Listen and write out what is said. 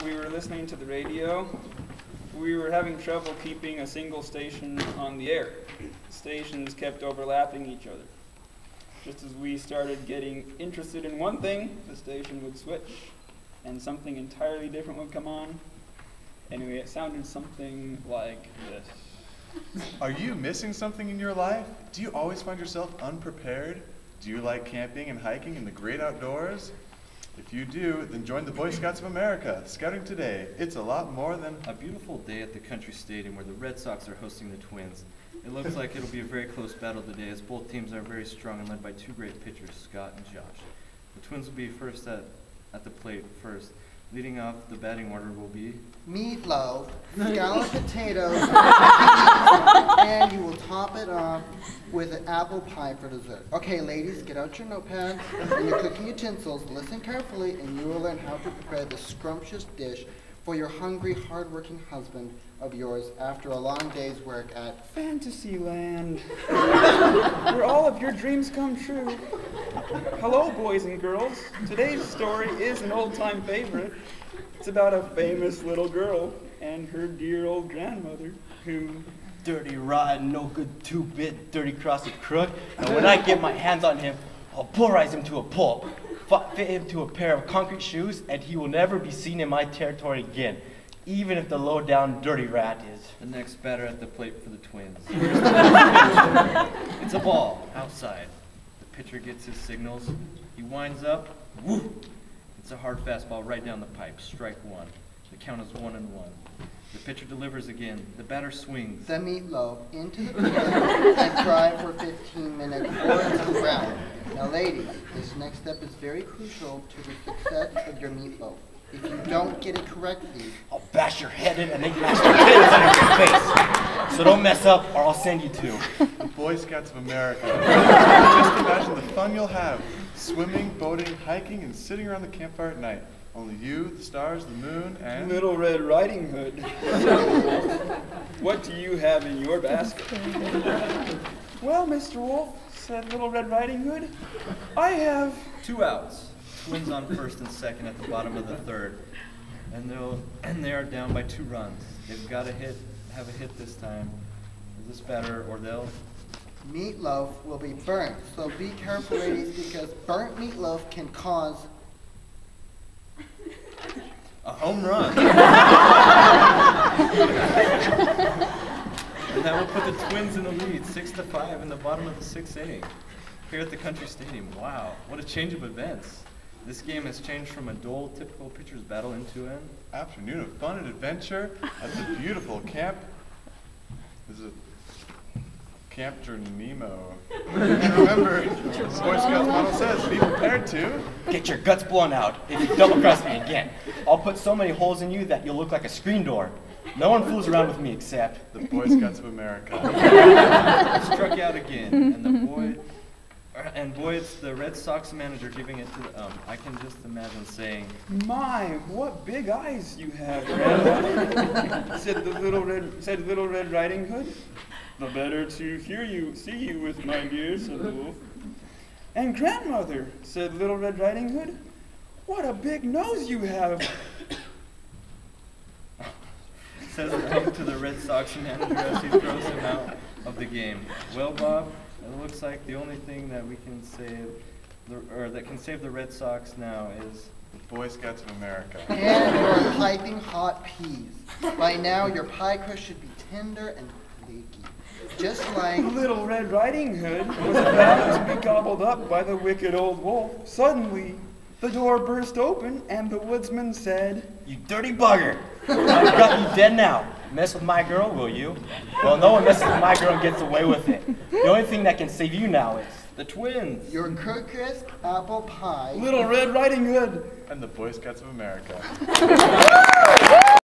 we were listening to the radio. We were having trouble keeping a single station on the air. Stations kept overlapping each other. Just as we started getting interested in one thing, the station would switch, and something entirely different would come on. Anyway, it sounded something like this. Are you missing something in your life? Do you always find yourself unprepared? Do you like camping and hiking in the great outdoors? If you do, then join the Boy Scouts of America. Scouting today, it's a lot more than a beautiful day at the country stadium where the Red Sox are hosting the Twins. It looks like it'll be a very close battle today as both teams are very strong and led by two great pitchers, Scott and Josh. The Twins will be first at the plate first. Leading off the batting order will be meatloaf, scalloped potatoes, and you will top it off with an apple pie for dessert. Okay, ladies, get out your notepads and your cooking utensils. Listen carefully, and you will learn how to prepare this scrumptious dish for your hungry, hard-working husband of yours after a long day's work at Fantasyland, where all of your dreams come true. Hello, boys and girls. Today's story is an old-time favorite. It's about a famous little girl and her dear old grandmother who... Dirty, rotten, no good, two-bit, dirty crossed crook. And when I get my hands on him, I'll pulverize him to a pulp, fit him to a pair of concrete shoes, and he will never be seen in my territory again, even if the low-down dirty rat is. The next batter at the plate for the Twins. It's a ball outside. The pitcher gets his signals. He winds up. Woo! It's a hard fastball right down the pipe. Strike one. The count is 1-1. The pitcher delivers again. The batter swings. the meatloaf into the pan and fry for 15 minutes or into the ground. Now, ladies, this next step is very crucial to the success of your meatloaf. If you don't get it correctly, I'll bash your head in and make mashed potatoes under your face. So don't mess up or I'll send you to the Boy Scouts of America. Just imagine the fun you'll have. Swimming, boating, hiking, and sitting around the campfire at night. Only you, the stars, the moon, and... Little Red Riding Hood. What do you have in your basket? Well, Mr. Wolf, said Little Red Riding Hood, I have... 2 outs. Twins on first and second at the bottom of the third. And they are down by 2 runs. They've got to have a hit this time. This batter or they'll... meatloaf will be burnt. So be careful, ladies, because burnt meatloaf can cause... a home run. And that will put the Twins in the lead, 6-5 in the bottom of the 6th inning. Here at the country stadium. Wow, what a change of events. This game has changed from a dull, typical pitcher's battle into an afternoon of fun and adventure at the beautiful camp. Is it Camp Nemo? Remember, the Boy Scout model says, be prepared to get your guts blown out if you double cross me again. I'll put so many holes in you that you'll look like a screen door. No one fools around with me except the Boy Scouts of America. Struck out again, and boy, it's the Red Sox manager giving it to the I can just imagine saying, "My, what big eyes you have, Grandmother," said Little Red Riding Hood. "The better to see you with, my dear," said the wolf. "And Grandmother," said Little Red Riding Hood, "what a big nose you have." Says to the Red Sox manager as he throws him out of the game. Well, Bob, it looks like the only thing that we can save, that can save the Red Sox now is the Boy Scouts of America. And your piping hot peas. By now, your pie crust should be tender and flaky. Just like... Little Red Riding Hood was about to be gobbled up by the wicked old wolf. Suddenly, the door burst open and the woodsman said, "You dirty bugger! I've got you dead now. Mess with my girl, will you? Well, no one messes with my girl and gets away with it. The only thing that can save you now is the Twins. Your crisp apple pie. Little Red Riding Hood. And the Boy Scouts of America."